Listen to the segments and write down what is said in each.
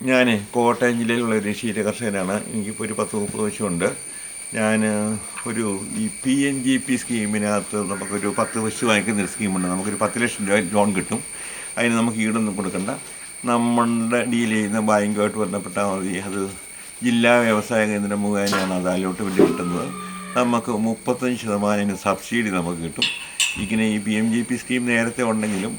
ഞാൻ കോട്ടയം ജില്ലയിലുള്ള ഒരു ക്ഷീര കർഷകനാണ്. എനിക്കിപ്പോൾ ഒരു 10-30 പശുവുണ്ട്. ഞാൻ ഒരു ഈ PNGP സ്കീമിനകത്ത് നമുക്കൊരു 10 പശു വാങ്ങിക്കുന്നൊരു സ്കീമുണ്ട്. നമുക്കൊരു 10 ലക്ഷം രൂപ ലോൺ കിട്ടും. അതിന് നമുക്ക് ഈടൊന്നും കൊടുക്കണ്ട. നമ്മളുടെ ഡീൽ ചെയ്യുന്ന ബാങ്കുമായിട്ട് ബന്ധപ്പെട്ടാൽ മതി. അത് ജില്ലാ വ്യവസായ കേന്ദ്രം മുഖേനയാണ് അത് അലോട്ട്മെൻറ്റ് കിട്ടുന്നത്. നമുക്ക് 35% സബ്സിഡി നമുക്ക് കിട്ടും. ഇങ്ങനെ ഈ PNGP സ്കീം നേരത്തെ ഉണ്ടെങ്കിലും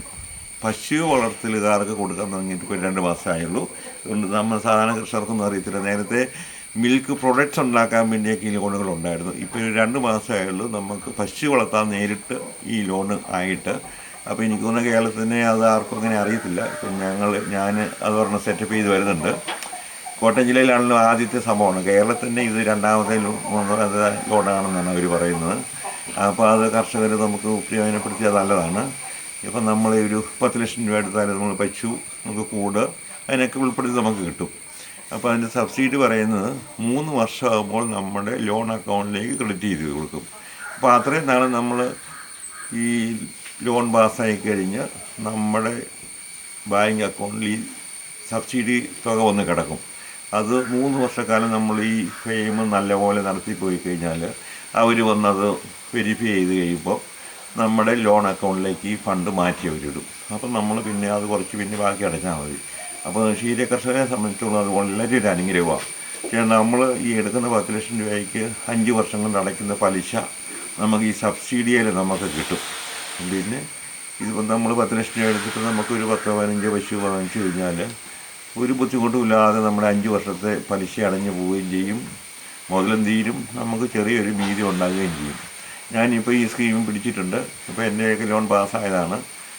പശു വളർത്തലുകാർക്ക് കൊടുക്കാൻ തുടങ്ങിയിട്ട് ഇപ്പോൾ 2 മാസമായുള്ളൂ. അതുകൊണ്ട് നമ്മൾ സാധാരണ കർഷകർക്കൊന്നും അറിയത്തില്ല. നേരത്തെ മിൽക്ക് പ്രൊഡക്ട്സ് ഉണ്ടാക്കാൻ വേണ്ടിയൊക്കെ ഈ ലോണുകളുണ്ടായിരുന്നു. ഇപ്പോൾ 2 മാസമായുള്ളൂ നമുക്ക് പശു വളർത്താൻ നേരിട്ട് ഈ ലോണ് ആയിട്ട്. അപ്പോൾ എനിക്ക് തോന്നുന്ന കേരളത്തിന് അത് ആർക്കും അങ്ങനെ അറിയത്തില്ല. ഇപ്പം ഞാൻ അത് പറഞ്ഞ് സെറ്റപ്പ് ചെയ്ത് വരുന്നുണ്ട്. കോട്ടയം ജില്ലയിലാണല്ലോ ആദ്യത്തെ സംഭവമാണ്. കേരളത്തിൻ്റെ ഇത് 2ാമത്തെ ലോണാണെന്നാണ് അവർ പറയുന്നത്. അപ്പോൾ അത് കർഷകർ നമുക്ക് പ്രയോജനപ്പെടുത്തിയാൽ നല്ലതാണ്. ഇപ്പം നമ്മൾ ഒരു 10 ലക്ഷം രൂപ എടുത്താൽ നമ്മൾ പശു, നമുക്ക് കൂട്, അതിനൊക്കെ ഉൾപ്പെടുത്തി നമുക്ക് കിട്ടും. അപ്പോൾ അതിൻ്റെ സബ്സിഡി പറയുന്നത് 3 വർഷമാകുമ്പോൾ നമ്മുടെ ലോൺ അക്കൗണ്ടിലേക്ക് ക്രെഡിറ്റ് ചെയ്ത് കൊടുക്കും. അപ്പോൾ അത്രയും നാളെ നമ്മൾ ഈ ലോൺ പാസ്സായി കഴിഞ്ഞ് നമ്മുടെ ബാങ്ക് അക്കൗണ്ടിൽ ഈ സബ്സിഡി തുക വന്ന് കിടക്കും. അത് 3 വർഷക്കാലം നമ്മൾ ഈ ഫെയിം നല്ലപോലെ നടത്തിപ്പോയി കഴിഞ്ഞാൽ അവർ വന്നത് വെരിഫൈ ചെയ്ത് കഴിയുമ്പോൾ നമ്മുടെ ലോൺ അക്കൗണ്ടിലേക്ക് ഈ ഫണ്ട് മാറ്റി അവരിടും. അപ്പം നമ്മൾ പിന്നെ അത് കുറച്ച് പിന്നെ ബാക്കി അടച്ചാൽ മതി. അപ്പോൾ ക്ഷീര കർഷകരെ സംബന്ധിച്ചുള്ള അത് വളരെ ഒരു അനുഗ്രഹമാണ്. പക്ഷേ നമ്മൾ ഈ എടുക്കുന്ന 10 ലക്ഷം രൂപയ്ക്ക് 5 വർഷം കൊണ്ട് അടയ്ക്കുന്ന പലിശ നമുക്ക് ഈ സബ്സിഡിയിൽ നമുക്ക് കിട്ടും. പിന്നെ ഇതിപ്പോൾ നമ്മൾ 10 ലക്ഷം രൂപ എടുത്തിട്ട് നമുക്കൊരു 10-15 പശു വാങ്ങിച്ചു കഴിഞ്ഞാൽ ഒരു ബുദ്ധിമുട്ടും ഇല്ലാതെ നമ്മുടെ 5 വർഷത്തെ പലിശ അടഞ്ഞു പോവുകയും ചെയ്യും. മുതലും തീരും, നമുക്ക് ചെറിയൊരു ഭീതി ഉണ്ടാകുകയും ചെയ്യും. ഞാനിപ്പോൾ ഈ സ്കീം പിടിച്ചിട്ടുണ്ട്. ഇപ്പോൾ എൻ്റെയൊക്കെ ലോൺ പാസ്സായതാണ്.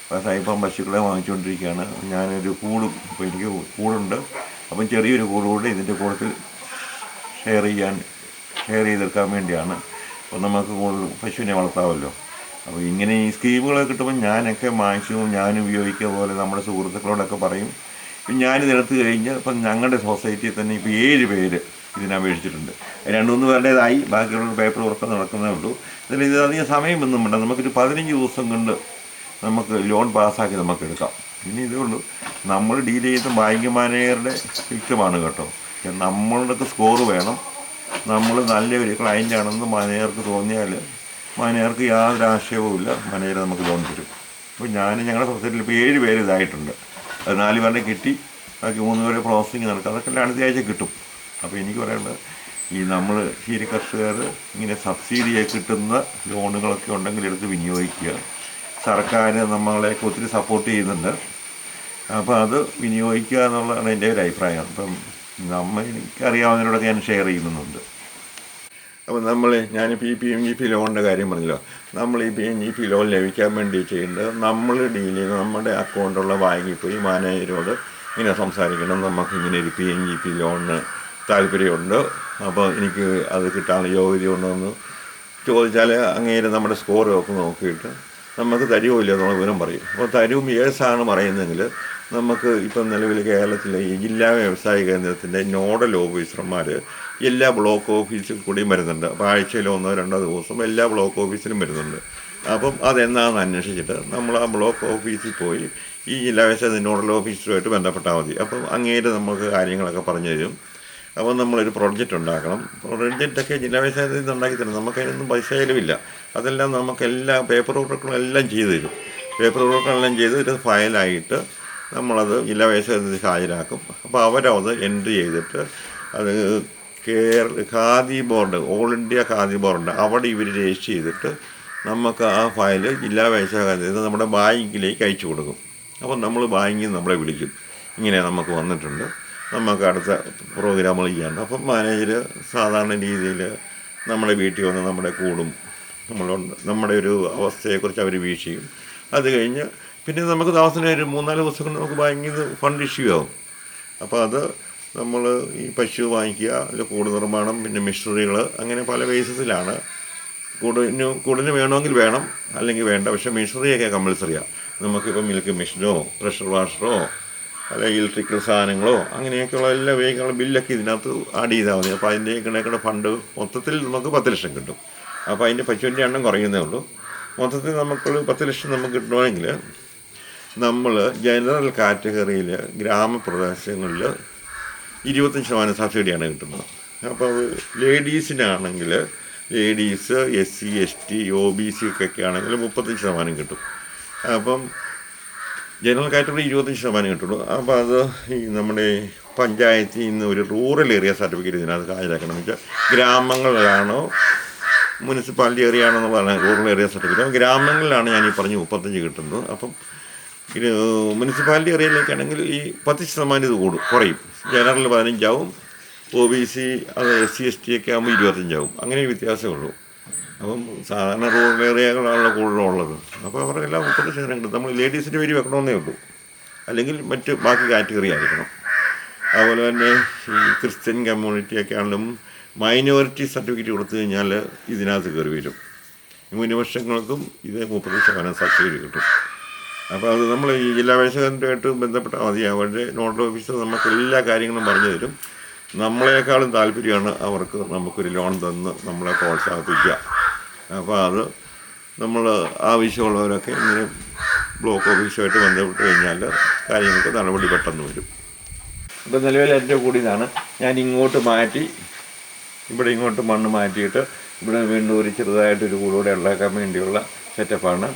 പാസ്സായപ്പം പശുക്കളെ വാങ്ങിച്ചുകൊണ്ടിരിക്കുകയാണ്. ഞാനൊരു കൂടും, ഇപ്പോൾ എനിക്ക് കൂടുണ്ട്. അപ്പം ചെറിയൊരു കൂടുകൂടെ ഇതിൻ്റെ കൂട്ടത്തിൽ ഷെയർ ചെയ്തെടുക്കാൻ വേണ്ടിയാണ്. അപ്പോൾ നമുക്ക് കൂടുതൽ പശുവിനെ വളർത്താമല്ലോ. അപ്പോൾ ഇങ്ങനെ ഈ സ്കീമുകളൊക്കെ കിട്ടുമ്പോൾ ഞാനൊക്കെ മാക്സിമം ഞാൻ ഉപയോഗിക്കുക പോലെ നമ്മുടെ സുഹൃത്തുക്കളോടൊക്കെ പറയും. ഇപ്പം ഞാനിതെടുത്ത് കഴിഞ്ഞ് ഇപ്പം ഞങ്ങളുടെ സൊസൈറ്റിയിൽ തന്നെ ഇപ്പോൾ 7 പേര് ഇതിനപേക്ഷിച്ചിട്ടുണ്ട്. 2-3 പേരുടേതായി, ബാക്കിയുള്ള പേപ്പർ വർക്ക് നടക്കുന്നേ ഉള്ളൂ. ഇത് അധികം സമയമൊന്നും വേണ്ട. നമുക്കൊരു 15 ദിവസം കൊണ്ട് നമുക്ക് ലോൺ പാസ്സാക്കി നമുക്ക് എടുക്കാം. ഇനി ഇതേ ഉള്ളൂ, നമ്മൾ ഡീൽ ചെയ്യുന്ന ബാങ്ക് മാനേജറുടെ സിസ്റ്റമാണ് കേട്ടോ. നമ്മളുടെ സ്കോർ വേണം. നമ്മൾ നല്ലൊരു ക്ലയൻ്റ് ആണെന്ന് മാനേജർക്ക് തോന്നിയാൽ മാനേജർക്ക് യാതൊരു ആശയവുമില്ല, മാനേജർ നമുക്ക് ലോൺ തരും. അപ്പോൾ ഞങ്ങളുടെ സൊസൈറ്റിയിൽ ഇപ്പോൾ 7 പേര് ഇതായിട്ടുണ്ട്. അത് 4 പേരുടെ കിട്ടി, ബാക്കി 3 പേരെ പ്രോസസ്സിങ് നടക്കുക. അതൊക്കെ അടുത്ത ആഴ്ച കിട്ടും. അപ്പോൾ എനിക്ക് പറയാനുള്ളത്, ഈ നമ്മൾ ക്ഷീര കർഷകർ ഇങ്ങനെ സബ്സിഡിയായി കിട്ടുന്ന ലോണുകളൊക്കെ ഉണ്ടെങ്കിൽ എടുത്ത് വിനിയോഗിക്കുക. സർക്കാർ നമ്മളെയൊക്കെ ഒത്തിരി സപ്പോർട്ട് ചെയ്യുന്നുണ്ട്. അപ്പോൾ അത് വിനിയോഗിക്കുക എന്നുള്ളതാണ് എൻ്റെ ഒരു അഭിപ്രായം. അപ്പം എനിക്കറിയാവുന്നതിനോടൊക്കെ ഞാൻ ഷെയർ ചെയ്യുന്നുണ്ട്. അപ്പോൾ ഞാനിപ്പോൾ ഈ PNGP ലോണിൻ്റെ കാര്യം പറഞ്ഞല്ലോ. നമ്മൾ ഈ PNGP ലോൺ ലഭിക്കാൻ വേണ്ടി ചെയ്യേണ്ടത്, നമ്മൾ ഡീൽ ചെയ്യുന്ന നമ്മുടെ അക്കൗണ്ടുള്ള ബാങ്കിൽ പോയി മാനേജരോട് ഇങ്ങനെ സംസാരിക്കണം. നമുക്കിങ്ങനെ ഒരു PNGP ലോണിന് താല്പര്യമുണ്ട്, അപ്പോൾ എനിക്ക് അത് കിട്ടാനുള്ള യോഗ്യതയുണ്ടോ എന്ന് ചോദിച്ചാൽ അങ്ങേര് നമ്മുടെ സ്കോറൊക്കെ നോക്കിയിട്ട് നമുക്ക് തരുമോ ഇല്ല എന്നുള്ള വിവരം പറയും. അപ്പോൾ തരും യേസാണ് പറയുന്നതെങ്കിൽ നമുക്ക് ഇപ്പം നിലവിൽ കേരളത്തിലെ ഈ ജില്ലാ വ്യവസായ കേന്ദ്രത്തിൻ്റെ നോഡൽ ഓഫീസർമാർ എല്ലാ ബ്ലോക്ക് ഓഫീസിൽ കൂടിയും വരുന്നുണ്ട്. അപ്പോൾ ആഴ്ചയിൽ 1-2 ദിവസം എല്ലാ ബ്ലോക്ക് ഓഫീസിലും വരുന്നുണ്ട്. അപ്പം അതെന്താണെന്ന് അന്വേഷിച്ചിട്ട് നമ്മൾ ആ ബ്ലോക്ക് ഓഫീസിൽ പോയി ഈ ജില്ലാ വ്യവസായ നോഡൽ ഓഫീസറുമായിട്ട് ബന്ധപ്പെട്ടാൽ മതി. അപ്പം അങ്ങേര് നമുക്ക് കാര്യങ്ങളൊക്കെ പറഞ്ഞു തരും. അപ്പോൾ നമ്മളൊരു പ്രൊജക്റ്റ് ഉണ്ടാക്കണം. പ്രൊജക്റ്റൊക്കെ ജില്ലാ വ്യവസായത്തിൽ നിന്ന് ഉണ്ടാക്കി തരും. നമുക്കതിനൊന്നും പൈസ ചിലവില്ല. അതെല്ലാം നമുക്കെല്ലാ പേപ്പർ വർക്കുകളും എല്ലാം ചെയ്തു തരും. പേപ്പർ വർക്കുകളെല്ലാം ചെയ്ത് ഒരു ഫയലായിട്ട് നമ്മളത് ജില്ലാ വ്യവസായത്തിൽ ഹാജരാക്കും. അപ്പോൾ അവരത് എൻട്രി ചെയ്തിട്ട് അത് khadi board, all India khadi board, അവിടെ ഇവർ രജിസ്റ്റർ ചെയ്തിട്ട് നമുക്ക് ആ ഫയൽ ജില്ലാ വ്യവസായ കേന്ദ്രത്തിൽ നമ്മുടെ ബാങ്കിലേക്ക് അയച്ചു കൊടുക്കും. അപ്പോൾ നമ്മൾ ബാങ്കിൽ നമ്മളെ വിളിക്കും, ഇങ്ങനെ നമുക്ക് വന്നിട്ടുണ്ട്, നമുക്ക് അടുത്ത പ്രോഗ്രാമുകൾ ചെയ്യാനുണ്ട്. അപ്പം മാനേജർ സാധാരണ രീതിയിൽ നമ്മുടെ വീട്ടിൽ വന്ന് നമ്മുടെ കൂടും നമ്മുടെ ഒരു അവസ്ഥയെക്കുറിച്ച് അവർ വീക്ഷിക്കും. അത് കഴിഞ്ഞ് പിന്നെ നമുക്ക് താമസത്തിന് ഒരു 3-4 ദിവസം കൊണ്ട് നമുക്ക് ബാങ്കിൽ നിന്ന് ഫണ്ട് ഇഷ്യൂ ആവും. അപ്പോൾ അത് നമ്മൾ ഈ പശു വാങ്ങിക്കുക, അതിൽ കൂട് നിർമ്മാണം, പിന്നെ മിഷനറികൾ, അങ്ങനെ പല ബേസിസിലാണ്. കൂടിന് വേണമെങ്കിൽ വേണം, അല്ലെങ്കിൽ വേണ്ട. പക്ഷേ മിഷനറിയൊക്കെ കമ്പൽസറിയാണ്. നമുക്കിപ്പോൾ മിൽക്ക് മെഷീനോ പ്രഷർ വാഷറോ അല്ലെങ്കിൽ ഇലക്ട്രിക്കൽ സാധനങ്ങളോ അങ്ങനെയൊക്കെയുള്ള എല്ലാ ഉപയോഗിക്കാനുള്ള ബില്ലൊക്കെ ഇതിനകത്ത് ആഡ് ചെയ്താൽ മതി. അപ്പോൾ അതിൻ്റെ കണക്കുള്ള ഫണ്ട് മൊത്തത്തിൽ നമുക്ക് 10 ലക്ഷം കിട്ടും. അപ്പോൾ അതിൻ്റെ പശുവിൻ്റെ എണ്ണം കുറയുന്നേ ഉള്ളൂ. മൊത്തത്തിൽ നമുക്കൊരു 10 ലക്ഷം നമുക്ക് കിട്ടണമെങ്കിൽ നമ്മൾ ജനറൽ കാറ്റഗറിയിൽ ഗ്രാമപ്രദേശങ്ങളിൽ 25% സബ്സിഡിയാണ് കിട്ടുന്നത്. അപ്പോൾ ലേഡീസിനാണെങ്കിൽ ലേഡീസ് SC ST OBC ഒക്കെ ആണെങ്കിൽ 35% കിട്ടും. അപ്പം ജനറൽ കാറ്റഗറി 25% കിട്ടുള്ളൂ. അപ്പോൾ അത് ഈ നമ്മുടെ പഞ്ചായത്തിൽ നിന്ന് ഒരു റൂറൽ ഏരിയ സർട്ടിഫിക്കറ്റ് ഇതിനകത്ത് ഹാജരാക്കണം. വെച്ചാൽ ഗ്രാമങ്ങളിലാണോ മുനിസിപ്പാലിറ്റി ഏരിയ ആണോ എന്നുള്ളതാണ് റൂറൽ ഏരിയ സർട്ടിഫിക്കറ്റ്. ഗ്രാമങ്ങളിലാണ് ഞാൻ ഈ പറഞ്ഞ് 35 കിട്ടുന്നത്. അപ്പം ഇത് മുനിസിപ്പാലിറ്റി ഏരിയയിലേക്കാണെങ്കിൽ ഈ 10% ഇത് കുറയും. ജനറൽ 15 ആവും, OBC അത് SC ST ഒക്കെ ആകുമ്പോൾ 25 ആവും. അങ്ങനെ വ്യത്യാസമേ ഉള്ളൂ. അപ്പം സാധാരണ റൂറൽ ഏരിയകളാണല്ലോ കൂടുതലുള്ളത്. അപ്പോൾ അവർക്കെല്ലാം 30% കിട്ടും. നമ്മൾ ലേഡീസിൻ്റെ പേര് വെക്കണമെന്നേ ഉള്ളൂ, അല്ലെങ്കിൽ മറ്റ് ബാക്കി കാറ്റഗറി ആയിരിക്കണം. അതുപോലെ തന്നെ ഈ ക്രിസ്ത്യൻ കമ്മ്യൂണിറ്റിയൊക്കെ ആണെങ്കിലും മൈനോറിറ്റി സർട്ടിഫിക്കറ്റ് കൊടുത്തു കഴിഞ്ഞാൽ ഇതിനകത്ത് കയറി വരും. ന്യൂനപക്ഷങ്ങൾക്കും ഇത് 30% സബ്സിഡി കിട്ടും. അപ്പോൾ അത് നമ്മൾ ഈ ജില്ലാ വികസനമായിട്ട് ബന്ധപ്പെട്ടാൽ മതി. അവരുടെ നോഡൽ ഓഫീസർ നമുക്ക് എല്ലാ കാര്യങ്ങളും പറഞ്ഞു തരും. നമ്മളെക്കാളും താല്പര്യമാണ് അവർക്ക് നമുക്കൊരു ലോൺ തന്ന് നമ്മളെ പ്രോത്സാഹിപ്പിക്കുക. അപ്പോൾ അത് നമ്മൾ ആവശ്യമുള്ളവരൊക്കെ ഇങ്ങനെ ബ്ലോക്ക് ഓഫീസുമായിട്ട് ബന്ധപ്പെട്ട് കഴിഞ്ഞാൽ കാര്യങ്ങൾക്ക് നടപടി പെട്ടെന്ന് വരും. ഇപ്പോൾ നിലവിൽ എൻ്റെ കൂടിയതാണ്. ഞാൻ ഇങ്ങോട്ട് മാറ്റി ഇവിടെ ഇങ്ങോട്ട് മണ്ണ് മാറ്റിയിട്ട് ഇവിടെ വീണ്ടും ഒരു ചെറുതായിട്ടൊരു കൂടെ ഉണ്ടാക്കാൻ വേണ്ടിയുള്ള സെറ്റപ്പാണ്.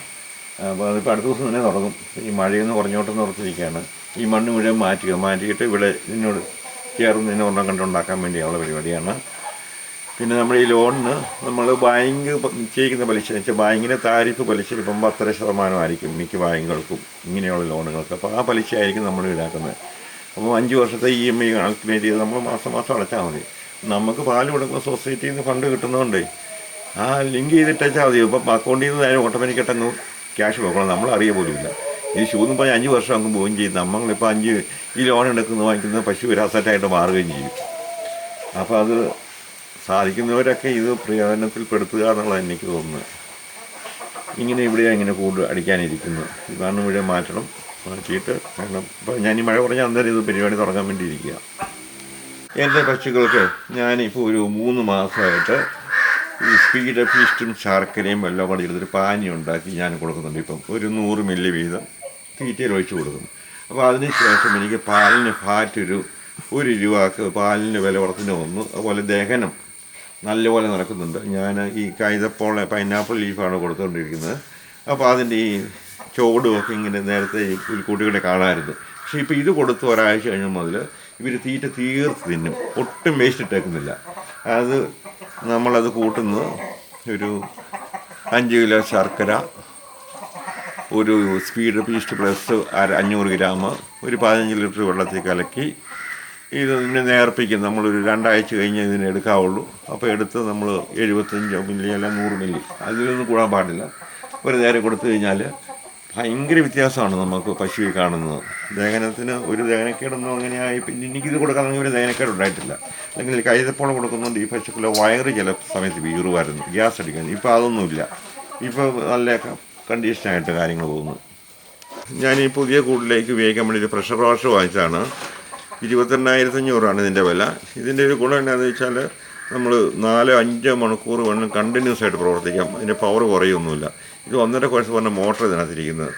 അപ്പോൾ അതിപ്പോൾ അടുത്ത ദിവസം തന്നെ തുടങ്ങും. ഈ മഴയൊന്ന് കുറഞ്ഞോട്ടെന്ന് ഓർത്തിരിക്കുകയാണ്. ഈ മണ്ണ് മുഴുവൻ മാറ്റിയിട്ട് ഇവിടെ ഇതിനോട് ചേർന്ന് ഒരെണ്ണം കണ്ടുണ്ടാക്കാൻ വേണ്ടിയുള്ള പരിപാടിയാണ്. പിന്നെ നമ്മൾ ഈ ലോണിന് നമ്മൾ ബാങ്ക് നിശ്ചയിക്കുന്ന പലിശ വെച്ചാൽ ബാങ്കിൻ്റെ താരിഫ് പലിശ ഇപ്പം 10% ആയിരിക്കും മിക്ക ബാങ്കുകൾക്കും ഇങ്ങനെയുള്ള ലോണുകൾക്ക്. അപ്പോൾ ആ പലിശ ആയിരിക്കും നമ്മൾ ഈടാക്കുന്നത്. അപ്പോൾ 5 വർഷത്തെ EMI കാൽക്കുലേറ്റ് ചെയ്ത് നമ്മൾ മാസം അടച്ചാൽ മതി. നമുക്ക് പാല് കൊടുക്കുന്ന സൊസൈറ്റിയിൽ നിന്ന് ഫണ്ട് കിട്ടുന്നതുകൊണ്ട് ആ ലിങ്ക് ചെയ്തിട്ടാൽ മതി. ഇപ്പം അക്കൗണ്ടിൽ നിന്ന് നേരെ ഓട്ടോമാറ്റിക്കായിട്ടങ്ങ് ക്യാഷ് പോകണം, നമ്മൾ അറിയ പോലുമില്ല. ഈ ഷൂന്ന് പറഞ്ഞാൽ 5 വർഷം അങ്ങ് പോവുകയും ചെയ്യും. നമ്മളിപ്പോൾ ഈ ലോൺ വാങ്ങിക്കുന്ന പശു ഒരു അസറ്റായിട്ട് മാറുകയും ചെയ്യും. അപ്പോൾ അത് സാധിക്കുന്നവരൊക്കെ ഇത് പ്രയോജനത്തിൽപ്പെടുത്തുക എന്നുള്ളത് എനിക്ക് തോന്നുന്നത്. ഇങ്ങനെ ഇങ്ങനെ കൂടുതൽ അടിക്കാനിരിക്കുന്നു. ഈ മണ്ണ് മുഴുവൻ മാറ്റിയിട്ട് കാരണം ഇപ്പോൾ ഞാൻ ഈ മഴ കുറഞ്ഞ അന്നേരം ഇത് പരിപാടി തുടങ്ങാൻ വേണ്ടി ഇരിക്കുക. എൻ്റെ പശുക്കൾക്ക് ഞാനിപ്പോൾ ഒരു 3 മാസമായിട്ട് ഈ സ്പീഡ് ഫീസ്റ്റും ശർക്കരയും വെള്ളം കൂടി എടുത്തൊരു പാനി ഉണ്ടാക്കി ഞാൻ കൊടുക്കുന്നുണ്ട്. ഇപ്പം ഒരു 100 മില്ലി വീതം തീറ്റയിൽ ഒഴിച്ച് കൊടുക്കും. അപ്പോൾ അതിന് ശേഷം എനിക്ക് പാലിന് ഫാറ്റ് ഒരു രൂപക്ക് പാലിന് വില കുറത്തിന് വന്നു. അതുപോലെ ദഹനം നല്ലപോലെ നടക്കുന്നുണ്ട്. ഞാൻ ഈ കൈതപ്പോള പൈനാപ്പിൾ ലീഫാണ് കൊടുത്തുകൊണ്ടിരിക്കുന്നത്. അപ്പോൾ അതിൻ്റെ ഈ ചുവടുമൊക്കെ ഇങ്ങനെ നേരത്തെ ഈ പുൽക്കൂട്ടികളെ കാണാമായിരുന്നു. പക്ഷേ ഇപ്പോൾ ഇത് കൊടുത്ത് ഒരാഴ്ച കഴിഞ്ഞ മുതൽ ഇവർ തീറ്റ തീർത്ത് തിന്നും, ഒട്ടും വേസ്റ്റ് ഇട്ടേക്കുന്നില്ല. അത് നമ്മളത് കൂട്ടുന്നത് ഒരു 5 കിലോ ശർക്കര, ഒരു സ്പീഡ് ഫീസ്റ്റ് പ്ലസ് 500 ഗ്രാം, ഒരു 15 ലിറ്റർ വെള്ളത്തിൽ കലക്കി ഇതിനെ നേർപ്പിക്കും. നമ്മളൊരു 2 ആഴ്ച കഴിഞ്ഞ് ഇതിനെ എടുക്കാവുള്ളൂ. അപ്പോൾ എടുത്ത് നമ്മൾ 75 മില്ലി അല്ല 100 മില്ലി അതിലൊന്നും കൂടാൻ പാടില്ല. ഒരു നേരം കൊടുത്തു കഴിഞ്ഞാൽ ഭയങ്കര വ്യത്യാസമാണ് നമുക്ക് പശുവിൽ കാണുന്നത്. ദഹനത്തിന് ഒരു ദഹനക്കേടൊന്നും അങ്ങനെയായി. പിന്നെ എനിക്കിത് കൊടുക്കാമെങ്കിൽ ഒരു ദഹനക്കേട് ഉണ്ടായിട്ടില്ല. അല്ലെങ്കിൽ കൈതപ്പോളം കൊടുക്കുന്നുണ്ട് ഈ പശുക്കളെ വയറ് ചില സമയത്ത് വീറുമായിരുന്നു, ഗ്യാസ് അടിക്കുന്നത്. ഇപ്പോൾ അതൊന്നുമില്ല. ഇപ്പോൾ നല്ല കണ്ടീഷനായിട്ട് കാര്യങ്ങൾ പോകുന്നു. ഞാൻ ഈ പുതിയ കൂട്ടിലേക്ക് ഉപയോഗിക്കാൻ വേണ്ടി ഒരു പ്രഷർ വാഷർ വാങ്ങിച്ചാണ്. 22,500 ഇതിൻ്റെ വില. ഇതിൻ്റെ ഒരു ഗുണം എന്താണെന്ന് വെച്ചാൽ നമ്മൾ 4-5 മണിക്കൂർ വേണം കണ്ടിന്യൂസ് ആയിട്ട് പ്രവർത്തിക്കാം. അതിൻ്റെ പവർ കുറയൊന്നുമില്ല. ഇത് 1.5 HP മോട്ടർ ഇതിനകത്തിരിക്കുന്നത്.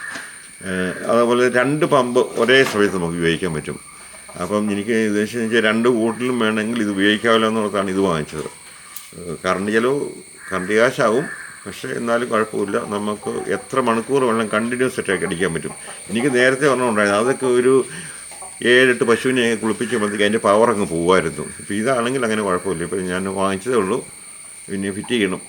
അതുപോലെ 2 പമ്പ് ഒരേ സമയത്ത് നമുക്ക് ഉപയോഗിക്കാൻ പറ്റും. അപ്പം എനിക്ക് ഉദ്ദേശിച്ച് 2 കൂട്ടിലും വേണമെങ്കിൽ ഇത് ഉപയോഗിക്കാമല്ലോ എന്നുള്ളതാണ് ഇത് വാങ്ങിച്ചത്. കറണ്ട് കാശാവും, പക്ഷേ എന്നാലും കുഴപ്പമില്ല. നമുക്ക് എത്ര മണിക്കൂർ വേണം കണ്ടിന്യൂസ് ആയിട്ടൊക്കെ അടിക്കാൻ പറ്റും. എനിക്ക് നേരത്തെ ഉണ്ടായിരുന്നു, അതൊക്കെ ഒരു 7-8 പശുവിനെ കുളിപ്പിക്കുമ്പോഴത്തേക്ക് അതിൻ്റെ പവർ അങ്ങ് പോകുമായിരുന്നു. ഇപ്പോൾ ഇതാണെങ്കിൽ അങ്ങനെ കുഴപ്പമില്ല. ഇപ്പോൾ ഞാൻ വാങ്ങിച്ചതേ ഉള്ളൂ, പിന്നെ ഫിറ്റ് ചെയ്യണം.